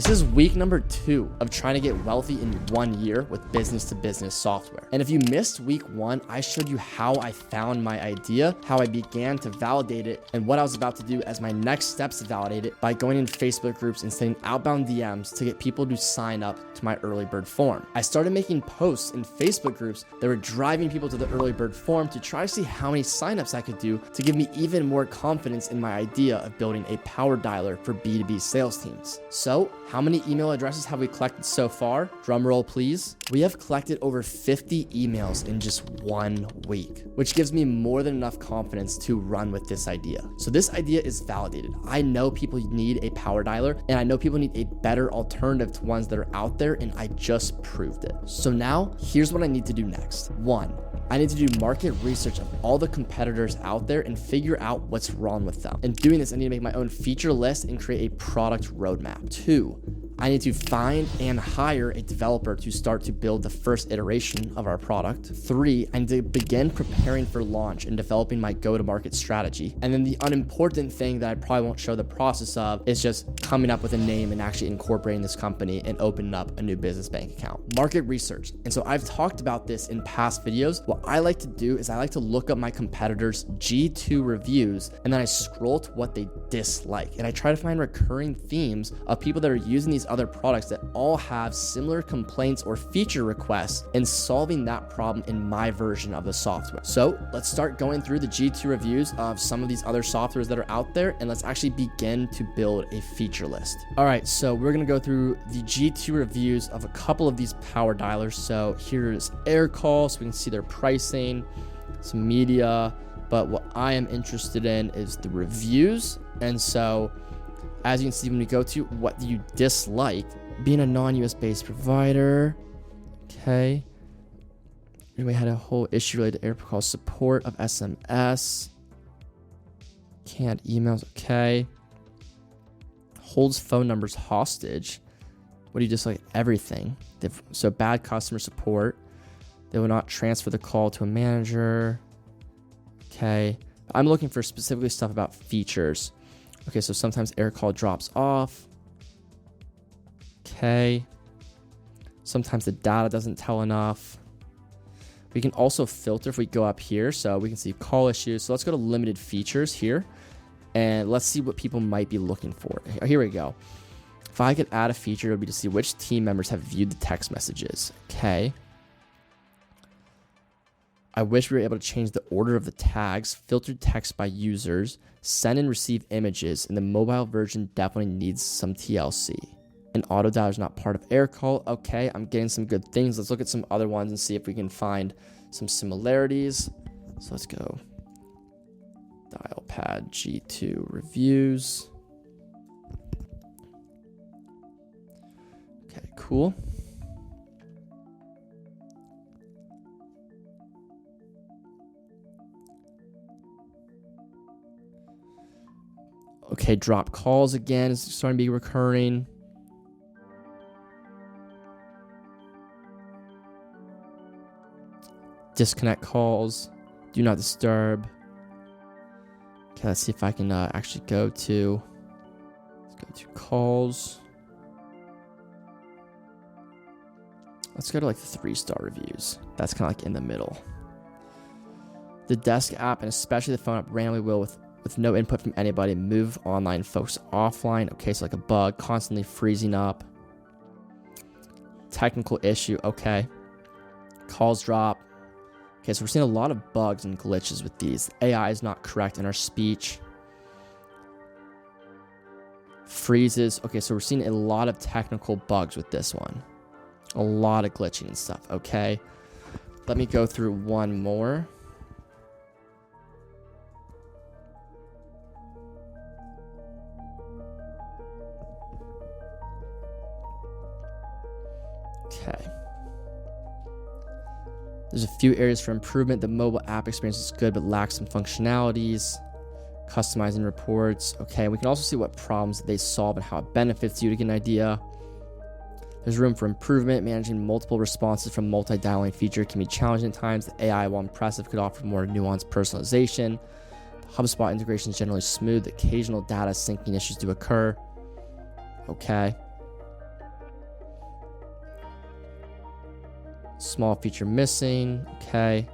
This is week number 2 of trying to get wealthy in 1 year with business-to-business software. And if you missed week 1, I showed you how I found my idea, how I began to validate it, and what I was about to do as my next steps to validate it by going into Facebook groups and sending outbound DMs to get people to sign up to my early bird forum. I started making posts in Facebook groups that were driving people to the early bird forum to try to see how many signups I could do to give me even more confidence in my idea of building a power dialer for B2B sales teams. So, how many email addresses have we collected so far? Drum roll, please. We have collected over 50 emails in just 1 week, which gives me more than enough confidence to run with this idea. So this idea is validated. I know people need a power dialer, and I know people need a better alternative to ones that are out there, and I just proved it. So now, here's what I need to do next. 1, I need to do market research of all the competitors out there and figure out what's wrong with them. In doing this, I need to make my own feature list and create a product roadmap. 2, I need to find and hire a developer to start to build the first iteration of our product. 3, I need to begin preparing for launch and developing my go-to-market strategy. And then the unimportant thing that I probably won't show the process of is just coming up with a name and actually incorporating this company and opening up a new business bank account. Market research. And so I've talked about this in past videos. What I like to do is I like to look up my competitors' G2 reviews, and then I scroll to what they dislike. And I try to find recurring themes of people that are using these other products that all have similar complaints or feature requests, and solving that problem in my version of the software. So let's start going through the G2 reviews of some of these other softwares that are out there, and let's actually begin to build a feature list. All right, so we're gonna go through the G2 reviews of a couple of these power dialers. So here's AirCall, so we can see their pricing, some media, but what I am interested in is the reviews. And so as you can see, when we go to what do you dislike, being a non-US based provider, okay. And we had a whole issue related to AirCall support of SMS, canned emails, okay. Holds phone numbers hostage. What do you dislike? Everything. So bad customer support. They will not transfer the call to a manager. Okay. I'm looking for specifically stuff about features. Okay, so sometimes AirCall drops off. Okay. Sometimes the data doesn't tell enough. We can also filter if we go up here, so we can see call issues. So let's go to limited features here, and let's see what people might be looking for. Here we go. If I could add a feature, it would be to see which team members have viewed the text messages. Okay. I wish we were able to change the order of the tags, filtered text by users, send and receive images, and the mobile version definitely needs some TLC. And auto dialer is not part of AirCall. Okay, I'm getting some good things. Let's look at some other ones and see if we can find some similarities. So let's go. Dialpad G2 reviews. Okay, cool. Okay, drop calls again is starting to be recurring. Disconnect calls. Do not disturb. Okay, let's see if I can actually go to calls. Let's go to like the 3-star reviews. That's kind of like in the middle. The desk app, and especially the phone app, randomly will with no input from anybody, move online folks offline. Okay, so like a bug, constantly freezing up. Technical issue, okay. Calls drop. Okay, so we're seeing a lot of bugs and glitches with these. AI is not correct in our speech. Freezes. Okay, so we're seeing a lot of technical bugs with this one. A lot of glitching and stuff, okay. Let me go through one more. Okay. There's a few areas for improvement. The mobile app experience is good, but lacks some functionalities. Customizing reports. Okay, we can also see what problems they solve and how it benefits you to get an idea. There's room for improvement. Managing multiple responses from multi-dialing feature can be challenging at times. The AI, while impressive, could offer more nuanced personalization. The HubSpot integration is generally smooth. Occasional data syncing issues do occur. Okay. Small feature missing. Okay.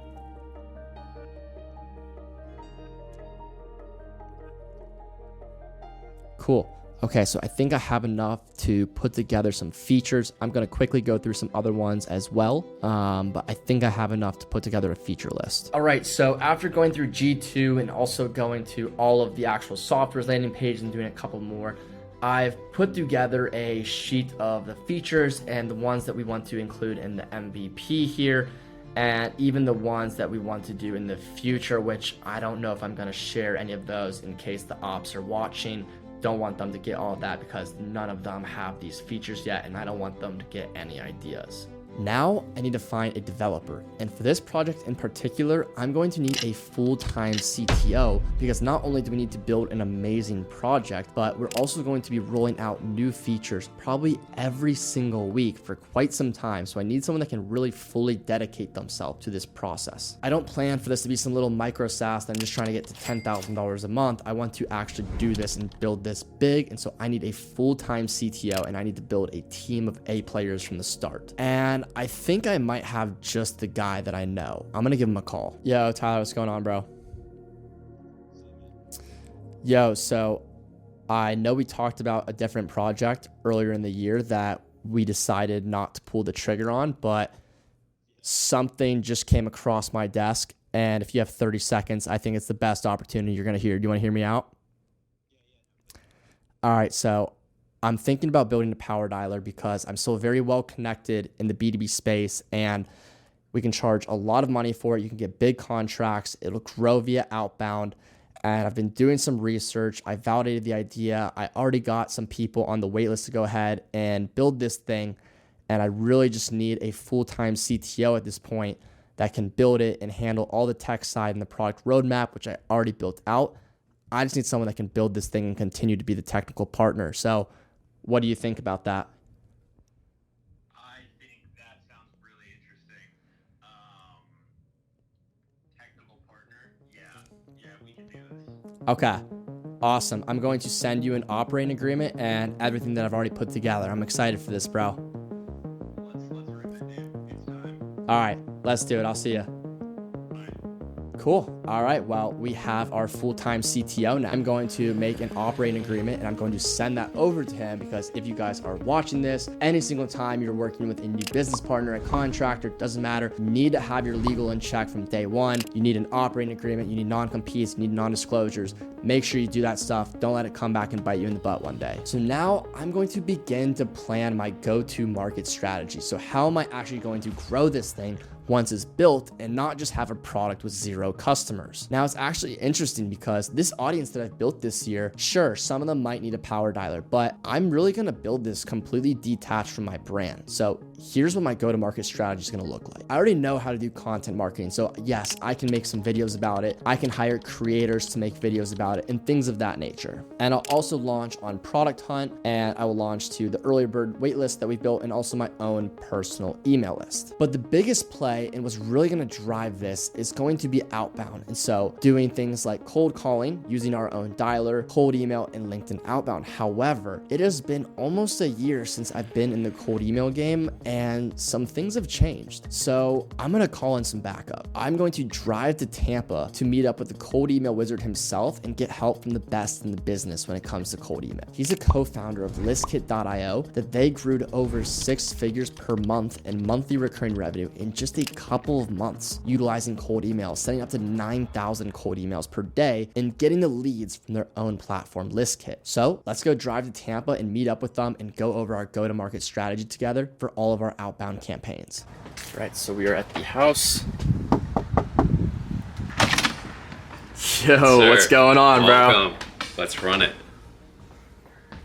Cool. Okay, so I think I have enough to put together some features. I'm going to quickly go through some other ones as well, but I think I have enough to put together a feature list. All right, so after going through G2 and also going to all of the actual software's landing page and doing a couple more, I've put together a sheet of the features and the ones that we want to include in the MVP here, and even the ones that we want to do in the future, which I don't know if I'm going to share any of those in case the ops are watching. Don't want them to get all of that because none of them have these features yet, and I don't want them to get any ideas. Now I need to find a developer, and for this project in particular, I'm going to need a full-time CTO because not only do we need to build an amazing project, but we're also going to be rolling out new features probably every single week for quite some time. So I need someone that can really fully dedicate themselves to this process. I don't plan for this to be some little micro SaaS that I'm just trying to get to $10,000 a month. I want to actually do this and build this big, and so I need a full-time CTO, and I need to build a team of A players from the start. And I think I might have just the guy that I know. I'm gonna give him a call. Yo, Tyler, what's going on, bro? Yo, so I know we talked about a different project earlier in the year that we decided not to pull the trigger on, but something just came across my desk, and if you have 30 seconds, I think it's the best opportunity you're gonna hear. Do you wanna hear me out? All right, so I'm thinking about building a power dialer because I'm still very well connected in the B2B space, and we can charge a lot of money for it. You can get big contracts. It'll grow via outbound. And I've been doing some research. I validated the idea. I already got some people on the wait list to go ahead and build this thing. And I really just need a full-time CTO at this point that can build it and handle all the tech side and the product roadmap, which I already built out. I just need someone that can build this thing and continue to be the technical partner. So what do you think about that? I think that sounds really interesting. Technical partner, yeah, we can do this. Okay, awesome. I'm going to send you an operating agreement and everything that I've already put together. I'm excited for this, bro. Let's rip it, dude. It's time. All right, let's do it. I'll see you. Cool. All right. Well, we have our full-time CTO now. I'm going to make an operating agreement and I'm going to send that over to him because if you guys are watching this, any single time you're working with a new business partner, a contractor, doesn't matter. You need to have your legal in check from day one. You need an operating agreement. You need non-competes. You need non-disclosures. Make sure you do that stuff. Don't let it come back and bite you in the butt one day. So now I'm going to begin to plan my go-to market strategy. So how am I actually going to grow this thing once it's built and not just have a product with 0 customers? Now it's actually interesting because this audience that I've built this year, sure, some of them might need a power dialer, but I'm really going to build this completely detached from my brand. So here's what my go-to-market strategy is going to look like. I already know how to do content marketing. So yes, I can make some videos about it. I can hire creators to make videos about it and things of that nature. And I'll also launch on Product Hunt, and I will launch to the early bird waitlist that we built and also my own personal email list. But the biggest play and what's really going to drive this is going to be outbound. And so doing things like cold calling, using our own dialer, cold email, and LinkedIn outbound. However, it has been almost a year since I've been in the cold email game and some things have changed. So I'm going to call in some backup. I'm going to drive to Tampa to meet up with the cold email wizard himself and get help from the best in the business when it comes to cold email. He's a co-founder of listkit.io that they grew to over 6 figures per month in monthly recurring revenue in just a couple of months, utilizing cold emails, setting up to 9,000 cold emails per day and getting the leads from their own platform, ListKit. So let's go drive to Tampa and meet up with them and go over our go-to-market strategy together for all of our outbound campaigns. All right, so we are at the house. Yo, what's going on, Welcome. Bro? Let's run it.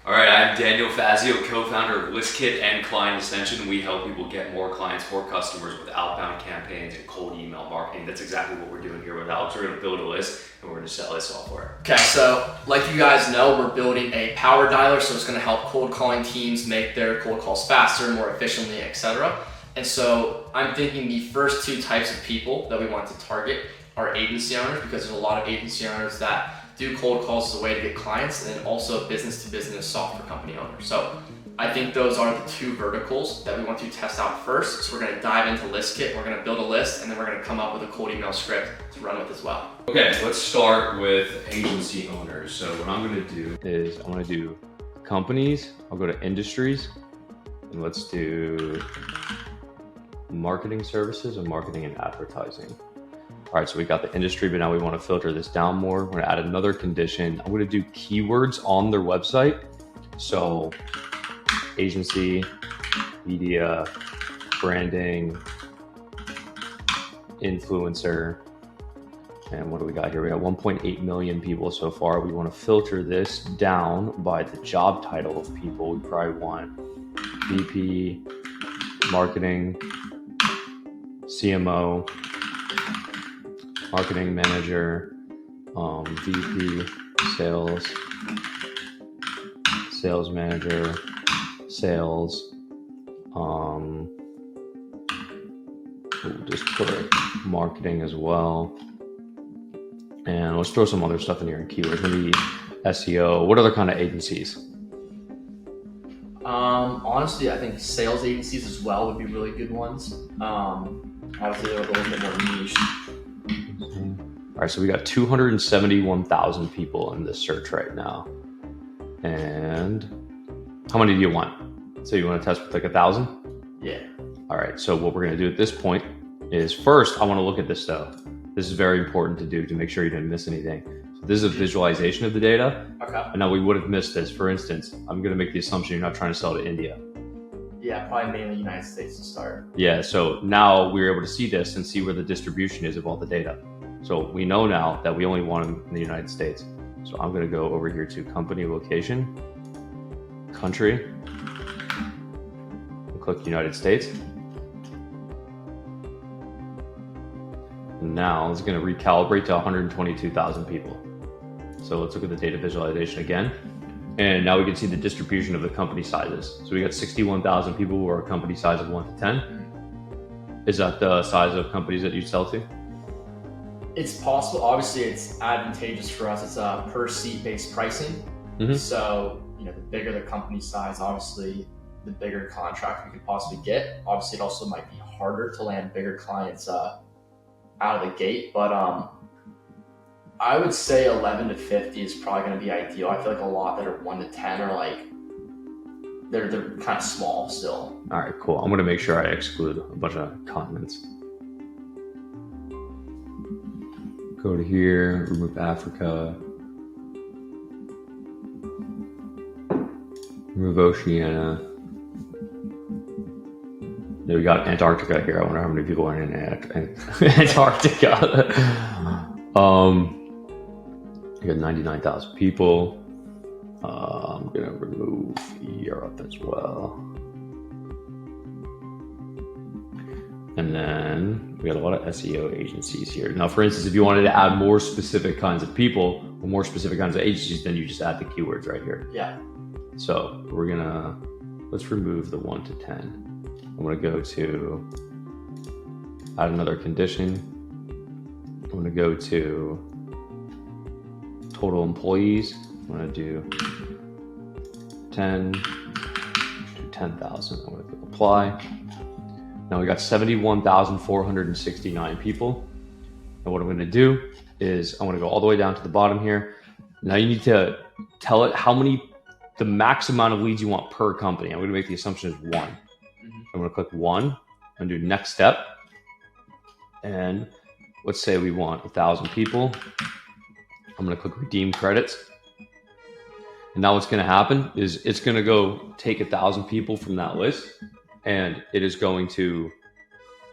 All right, I'm Daniel Fazio, co-founder of ListKit and Client Extension. We help people get more clients, more customers with outbound campaigns and cold email marketing. That's exactly what we're doing here with Alex. We're going to build a list and we're going to sell this software. Okay, so like you guys know, we're building a power dialer, so it's going to help cold calling teams make their cold calls faster, more efficiently, etc. And so I'm thinking the first 2 types of people that we want to target are agency owners, because there's a lot of agency owners that do cold calls as a way to get clients, and then also business-to-business software company owners. So I think those are the two verticals that we want to test out first. So we're going to dive into ListKit, we're going to build a list, and then we're going to come up with a cold email script to run with as well. Okay, let's start with agency owners. So what I'm going to do is I'm going to do companies. I'll go to industries, and let's do marketing services and marketing and advertising. All right, so we got the industry, but now we want to filter this down more. We're going to add another condition. I'm going to do keywords on their website. So agency, media, branding, influencer, and what do we got here? We got 1.8 million people so far. We want to filter this down by the job title of people. We probably want VP, marketing, CMO, marketing manager, VP, sales, sales manager, sales, we'll just put marketing as well. And let's throw some other stuff in here in keywords, maybe SEO. What other kind of agencies? Honestly, I think sales agencies as well would be really good ones. Obviously, they're a little bit more niche. All right, so we got 271,000 people in this search right now. And how many do you want? So you want to test with like 1,000? Yeah. All right, so what we're going to do at this point is first, I want to look at this stuff. This is very important to do to make sure you didn't miss anything. So this is a visualization of the data. Okay. And now we would have missed this. For instance, I'm going to make the assumption you're not trying to sell to India. Yeah, probably mainly United States to start. Yeah, so now we're able to see this and see where the distribution is of all the data. So we know now that we only want them in the United States. So I'm going to go over here to company location, country, and click United States. And now it's going to recalibrate to 122,000 people. So let's look at the data visualization again. And now we can see the distribution of the company sizes. So we got 61,000 people who are a company size of 1 to 10. Is that the size of companies that you sell to? It's possible. Obviously, it's advantageous for us. It's a per seat based pricing. Mm-hmm. So, the bigger the company size, obviously, the bigger contract we could possibly get. Obviously, it also might be harder to land bigger clients out of the gate. But I would say 11 to 50 is probably going to be ideal. I feel like a lot that are 1 to 10 are like, they're kind of small still. All right, cool. I'm going to make sure I exclude a bunch of continents. Go to here, remove Africa, remove Oceania. Then we got Antarctica here. I wonder how many people are in Antarctica. We got 99,000 people. I'm gonna remove Europe as well. And then we got a lot of SEO agencies here. Now, for instance, if you wanted to add more specific kinds of people or more specific kinds of agencies, then you just add the keywords right here. Yeah. So let's remove the 1 to 10. I'm gonna go to add another condition. I'm gonna go to total employees. I'm gonna do 10 to 10,000. I'm gonna click apply. Now we got 71,469 people. And what I'm gonna do is I'm gonna go all the way down to the bottom here. Now you need to tell it the max amount of leads you want per company. I'm gonna make the assumption is 1. I'm gonna click 1 and do next step. And let's say we want 1,000 people. I'm gonna click redeem credits. And now what's gonna happen is it's gonna go take 1,000 people from that list, and it is going to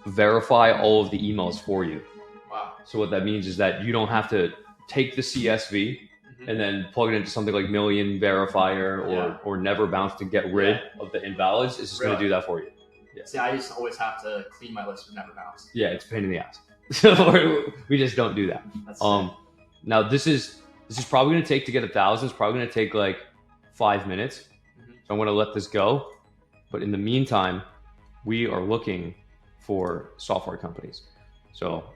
verify all of the emails for you. Wow. So what that means is that you don't have to take the CSV and then plug it into something like Million Verifier or Never Bounce to get rid of the invalids. It's just going to do that for you. Yeah. See, I used to always have to clean my list with Never Bounce. Yeah, it's a pain in the ass. So we just don't do that. That's now this is probably going to take to get 1,000. It's probably going to take like 5 minutes. So I'm going to let this go. But in the meantime, we are looking for software companies. So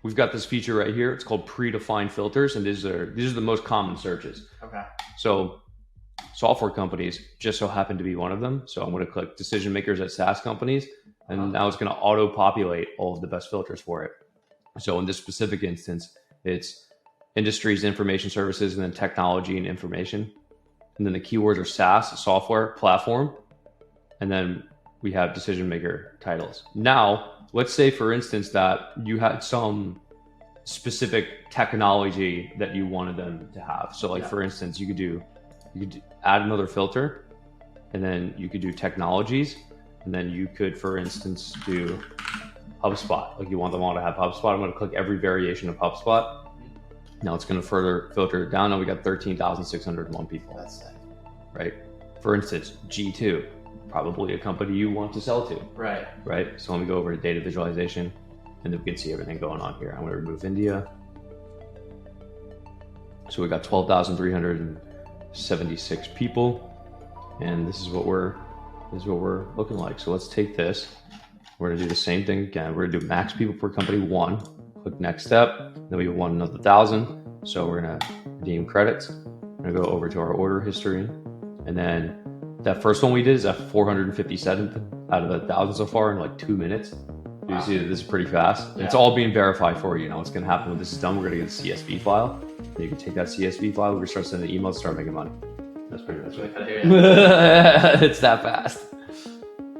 we've got this feature right here. It's called predefined filters, and these are the most common searches. Okay. So software companies just so happen to be one of them. So I'm going to click decision makers at SaaS companies, and now it's going to auto populate all of the best filters for it. So in this specific instance, it's industries, information services, and then technology and information. And then the keywords are SaaS, software, platform. And then we have decision maker titles. Now, let's say, for instance, that you had some specific technology that you wanted them to have. So like, for instance, you could add another filter, and then you could do technologies. And then you could, for instance, do HubSpot. Like, you want them all to have HubSpot. I'm going to click every variation of HubSpot. Now it's going to further filter it down. Now we got 13,601 people. That's sick. Right. For instance, G2, probably a company you want to sell to. Right. Right. So let me go over to data visualization, and then we can see everything going on here. I'm going to remove India. So we got 12,376 people, and this is what we're looking like. So let's take this. We're going to do the same thing again. We're going to do max people per company 1. Click next step. Then we want another 1,000. So we're going to redeem credits. We're going to go over to our order history. And then that first one we did is at 457th out of the 1,000 so far in like 2 minutes. You see that this is pretty fast. Yeah. It's all being verified for you. Now what's going to happen when this is done, we're going to get a CSV file. And you can take that CSV file, we're going to start sending emails, start making money. That's pretty much it. It's that fast.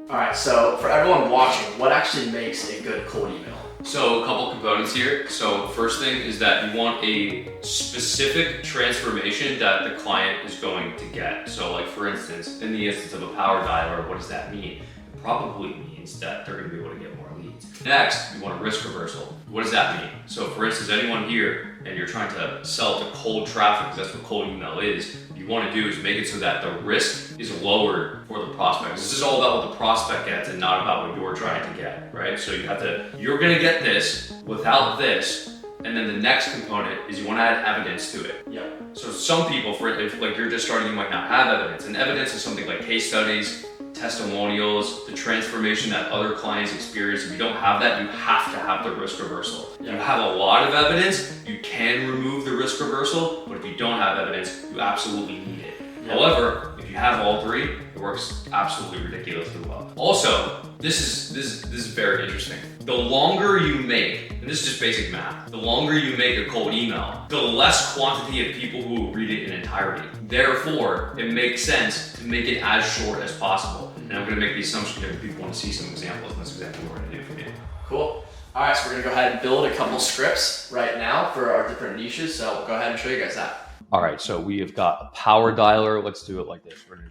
All right, so for everyone watching, what actually makes a good cold email? So a couple components here. So first thing is that you want a specific transformation that the client is going to get. So like, for instance, in the instance of a power dialer, what does that mean? It probably means that they're going to be able to get more leads. Next, you want a risk reversal. What does that mean? So for instance, anyone here, and you're trying to sell to cold traffic, because that's what cold email is, what you want to do is make it so that the risk is lowered for the prospect. This is all about what the prospect gets and not about what you're trying to get, right? So you're going to get this without this. And then the next component is you want to add evidence to it. Yeah. So some people, if like you're just starting, you might not have evidence. And evidence is something like case studies, testimonials, the transformation that other clients experience. If you don't have that, you have to have the risk reversal. If you have a lot of evidence, you can remove the risk reversal, but if you don't have evidence, you absolutely need it. Yeah. However, if you have all three, it works absolutely ridiculously well. Also, this is very interesting. The longer you make, and this is just basic math, the longer you make a cold email, the less quantity of people who will read it in entirety. Therefore, it makes sense to make it as short as possible. And I'm going to make the assumption that people want to see some examples, and that's exactly what we're going to do for you. Cool. All right, so we're going to go ahead and build a couple scripts right now for our different niches. So we'll go ahead and show you guys that. All right, so we have got a power dialer. Let's do it like this. We're gonna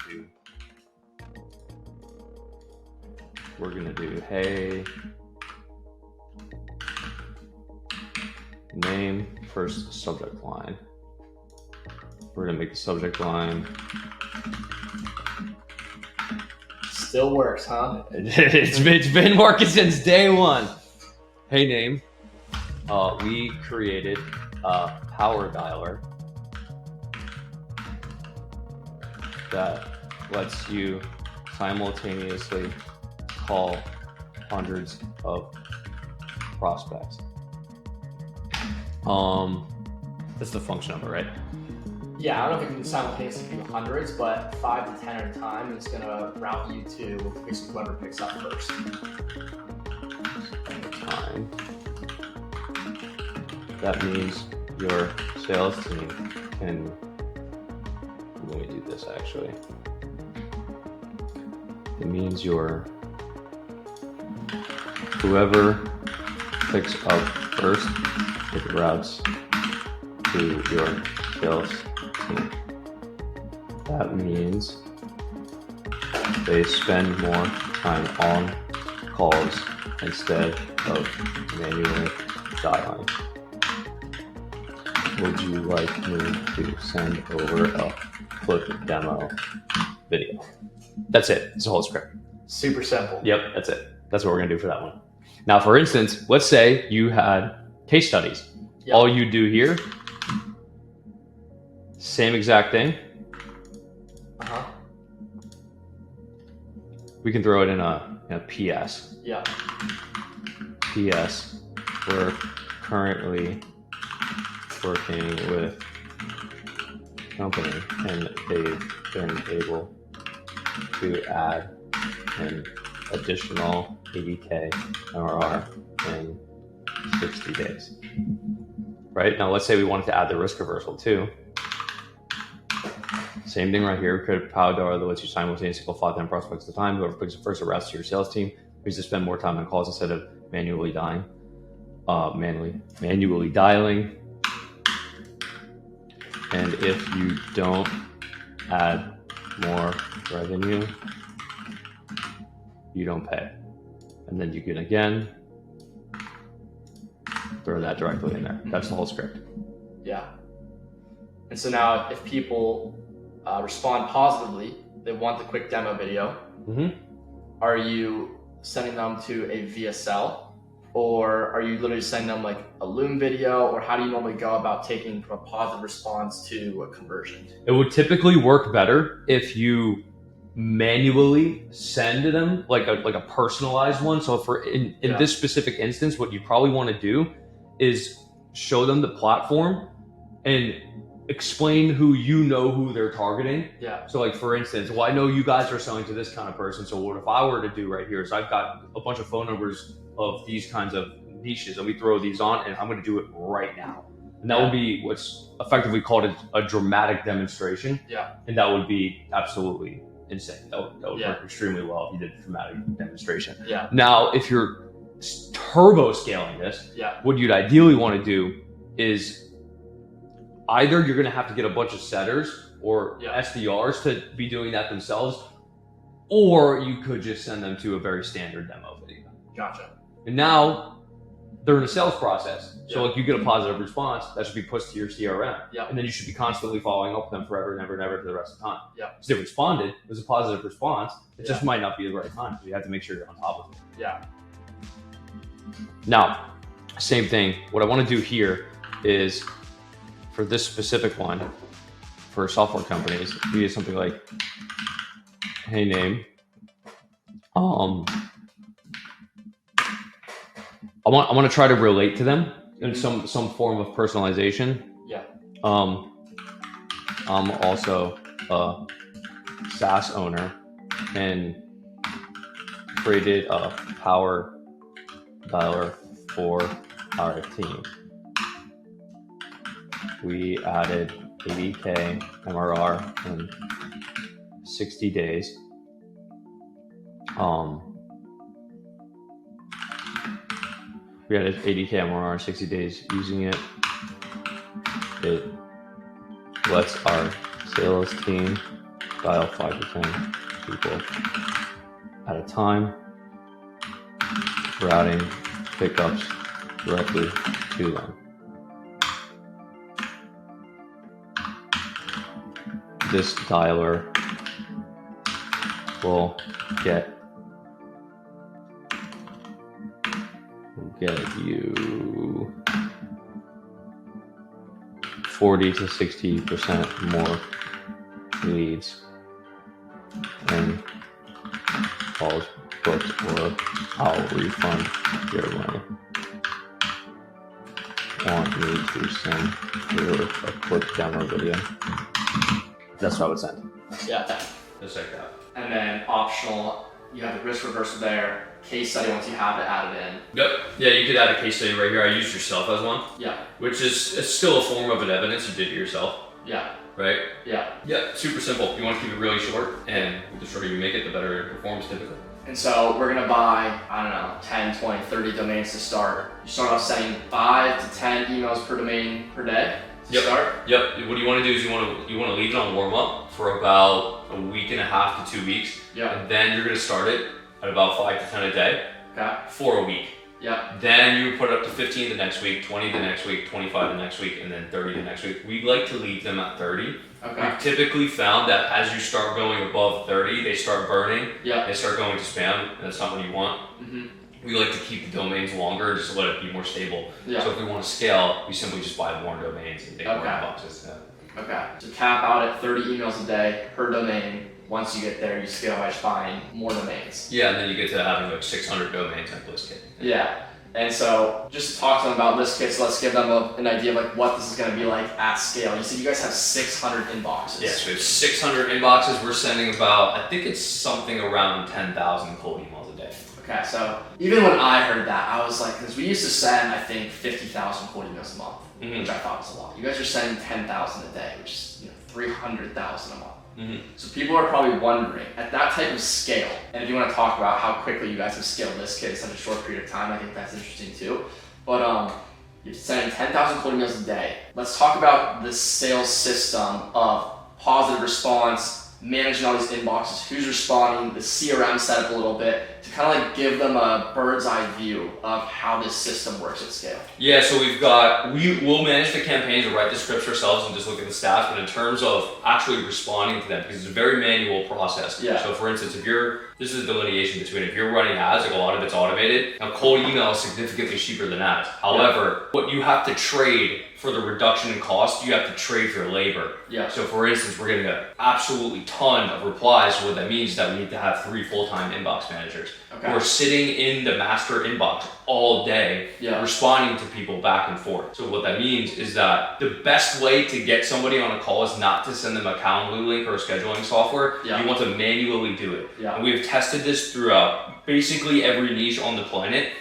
do hey, name, first subject line. We're gonna make the subject line. Still works, huh? It's been working since day one. Hey, name. We created a power dialer that lets you simultaneously call hundreds of prospects. That's the function of it, right? Yeah, I don't know if it can simultaneously do hundreds, but 5 to 10 at a time, and it's gonna route you to basically whoever picks up first. Time. That means your sales team can. Let me do this actually. It means whoever picks up first, it routes to your sales team. That means they spend more time on calls instead of manually dialing. Would you like me to send over a quick demo video? That's it. It's a whole script. Super simple. Yep, that's it. That's what we're gonna do for that one. Now, for instance, let's say you had case studies. Yep. All you do here, same exact thing. We can throw it in a PS. Yeah. PS, we're currently working with company, and they've been able to add an additional 80K MRR in 60 days. Right? Now, let's say we wanted to add the risk reversal too. Same thing right here. Create a power dollar that lets you simultaneously call 5 prospects at a time. Whoever clicks the first aroutes to your sales team needs to spend more time on calls instead of manually dialing. And if you don't add more revenue, you don't pay. And then you can again throw that directly in there. That's the whole script. Yeah. And so now if people respond positively, they want the quick demo video, are you sending them to a VSL, or are you literally sending them like a Loom video, or how do you normally go about taking from a positive response to a conversion? It would typically work better if you manually send them like a personalized one. So for in this specific instance, what you probably want to do is show them the platform and explain who they're targeting. Yeah. So like for instance, well, I know you guys are selling to this kind of person. So what if I were to do right here is I've got a bunch of phone numbers of these kinds of niches, and we throw these on, and I'm going to do it right now. And that would be what's effectively called a dramatic demonstration. Yeah. And that would be absolutely insane. That would work extremely well if you did a dramatic demonstration. Yeah. Now, if you're turbo scaling this, what you'd ideally want to do is either you're going to have to get a bunch of setters or SDRs to be doing that themselves, or you could just send them to a very standard demo video. Gotcha. And now they're in a sales process. So like you get a positive response, that should be pushed to your CRM. And then you should be constantly following up with them forever and ever and ever for the rest of the time. Because they responded, it was a positive response. It just might not be the right time. So you have to make sure you're on top of it. Now, same thing. What I want to do here is for this specific one, for software companies, we use something like, hey name. I want to try to relate to them in some form of personalization. I'm also a SaaS owner and created a power dialer for our team. We added 80K MRR in 60 days. We added 80K MRR in 60 days using it. It lets our sales team dial 5 to 10 people at a time, routing pickups directly to them. This dialer will get you 40 to 60% more leads and calls booked, or I'll refund your money. Want me to send you a quick demo video? That's what I would send. Just like that. And then optional, you have the risk reversal there. Case study once you have it added in. Yeah, you could add a case study right here. I used yourself as one. Which is it's still a form of an evidence you did it yourself. Right? Yeah, super simple. You want to keep it really short, and the shorter you make it, the better it performs typically. And so we're gonna buy, I don't know, 10, 20, 30 domains to start. You start off sending 5 to 10 emails per domain per day to start? What you want to do is you want to leave it on warm up for about a week and a half to 2 weeks. And then you're going to start it at about 5 to 10 a day for a week. Then you put it up to 15 the next week, 20 the next week, 25 the next week, and then 30 the next week. We like to leave them at 30. We've typically found that as you start going above 30, they start burning. They start going to spam, and that's not what you want. We like to keep the domains longer just to let it be more stable. So if we want to scale, we simply just buy more domains and take more boxes. So cap out at 30 emails a day per domain. Once you get there, you scale by just buying more domains. And then you get to having like 600 domains on BlizzKit. And so just to talk to them about list kits, let's give them an idea of like what this is going to be like at scale. You said you guys have 600 inboxes. Yes, we have 600 inboxes. We're sending about, I think it's something around 10,000 cold emails a day. Okay, so even when I heard that, I was like, because we used to send, I think, 50,000 cold emails a month, which I thought was a lot. You guys are sending 10,000 a day, which is 300,000 a month. So people are probably wondering, at that type of scale, and if you want to talk about how quickly you guys have scaled this kit in such a short period of time, I think that's interesting too. But you're sending 10,000 cold emails a day. Let's talk about the sales system of positive response, managing all these inboxes, who's responding, the CRM setup a little bit, to kind of like give them a bird's eye view of how this system works at scale. Yeah, so we will manage the campaigns and write the scripts ourselves and just look at the stats, but in terms of actually responding to them, because it's a very manual process. Yeah. So for instance, this is a delineation between if you're running ads, like a lot of it's automated, now cold email is significantly cheaper than ads. However, what you have to trade for the reduction in cost, you have to trade for labor. Yeah. So for instance, we're getting an absolutely ton of replies. So what that means is that we need to have 3 full-time inbox managers who are sitting in the master inbox all day, responding to people back and forth. So what that means is that the best way to get somebody on a call is not to send them a Calendly link or a scheduling software. You want to manually do it. And we have tested this throughout basically every niche on the planet.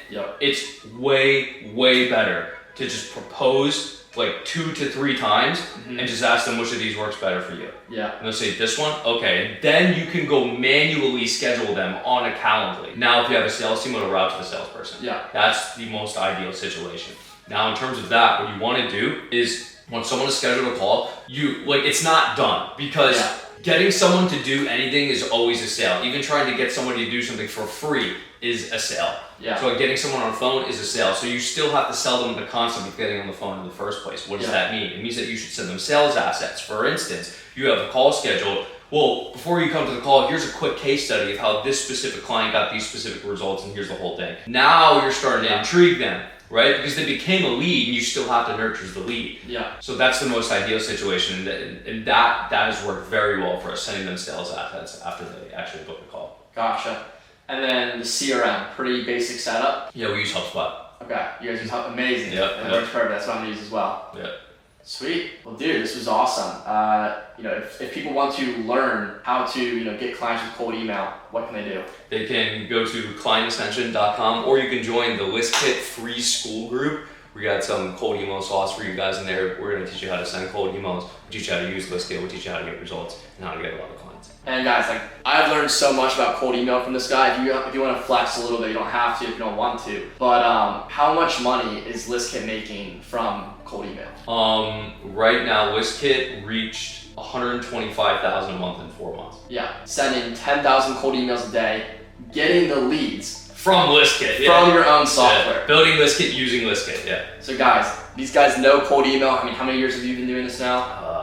It's way, way better to just propose like 2 to 3 times and just ask them which of these works better for you. And they'll say this one, okay. And then you can go manually schedule them on a Calendly. Now if you have a sales team, it'll route to the salesperson. That's the most ideal situation. Now in terms of that, what you want to do is when someone is scheduled a call, it's not done, because getting someone to do anything is always a sale. Even trying to get somebody to do something for free is a sale. So like getting someone on the phone is a sale. So you still have to sell them the concept of getting on the phone in the first place. What does that mean? It means that you should send them sales assets. For instance, you have a call scheduled. Well, before you come to the call, here's a quick case study of how this specific client got these specific results, and here's the whole thing. Now you're starting to intrigue them, right? Because they became a lead and you still have to nurture the lead. So that's the most ideal situation, and that has worked very well for us, sending them sales assets after they actually book a call. Gotcha. And then the CRM, pretty basic setup. Yeah, we use HubSpot. Okay, you guys use HubSpot, amazing. And it works perfect, that's what I'm gonna use as well. Sweet. Well, dude, this was awesome. If people want to learn how to, get clients with cold email, what can they do? They can go to clientextension.com, or you can join the ListKit free school group. We got some cold email sauce for you guys in there. We're going to teach you how to send cold emails. We'll teach you how to use ListKit. We'll teach you how to get results and how to get a lot of clients. And guys, I've learned so much about cold email from this guy. If you want to flex a little bit, you don't have to if you don't want to. But how much money is ListKit making from cold email? Right now, ListKit reached $125,000 a month in 4 months. Sending 10,000 cold emails a day, getting the leads from ListKit, from your own software. Building ListKit using ListKit, So guys, these guys know cold email. I mean, how many years have you been doing this now?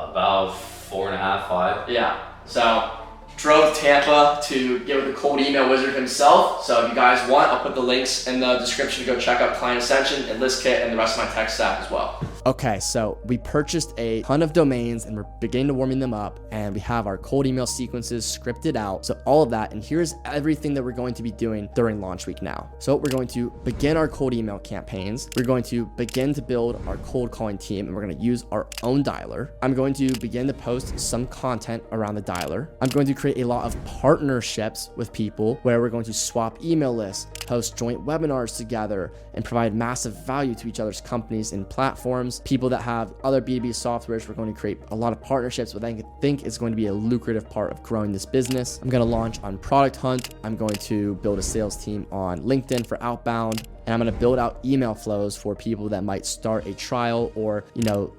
About 4.5, 5. So drove to Tampa to get with the cold email wizard himself. So if you guys want, I'll put the links in the description to go check out Client Ascension and ListKit and the rest of my tech stack as well. Okay, so we purchased a ton of domains and we're beginning to warming them up, and we have our cold email sequences scripted out. So all of that, and here's everything that we're going to be doing during launch week now. So we're going to begin our cold email campaigns. We're going to begin to build our cold calling team, and we're going to use our own dialer. I'm going to begin to post some content around the dialer. I'm going to create a lot of partnerships with people where we're going to swap email lists, host joint webinars together, and provide massive value to each other's companies and platforms. People that have other B2B softwares, we're going to create a lot of partnerships, what I think is going to be a lucrative part of growing this business. I'm going to launch on Product Hunt. I'm going to build a sales team on LinkedIn for outbound. And I'm going to build out email flows for people that might start a trial or,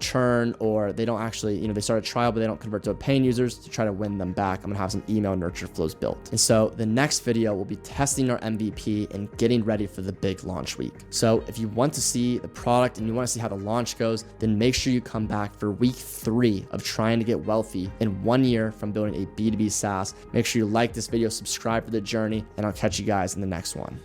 churn, or they don't actually, they start a trial, but they don't convert to paying users, to try to win them back. I'm going to have some email nurture flows built. And so the next video will be testing our MVP and getting ready for the big launch week. So if you want to see the product and you want to see how the launch goes, then make sure you come back for week 3 of trying to get wealthy in 1 year from building a B2B SaaS. Make sure you like this video, subscribe for the journey, and I'll catch you guys in the next one.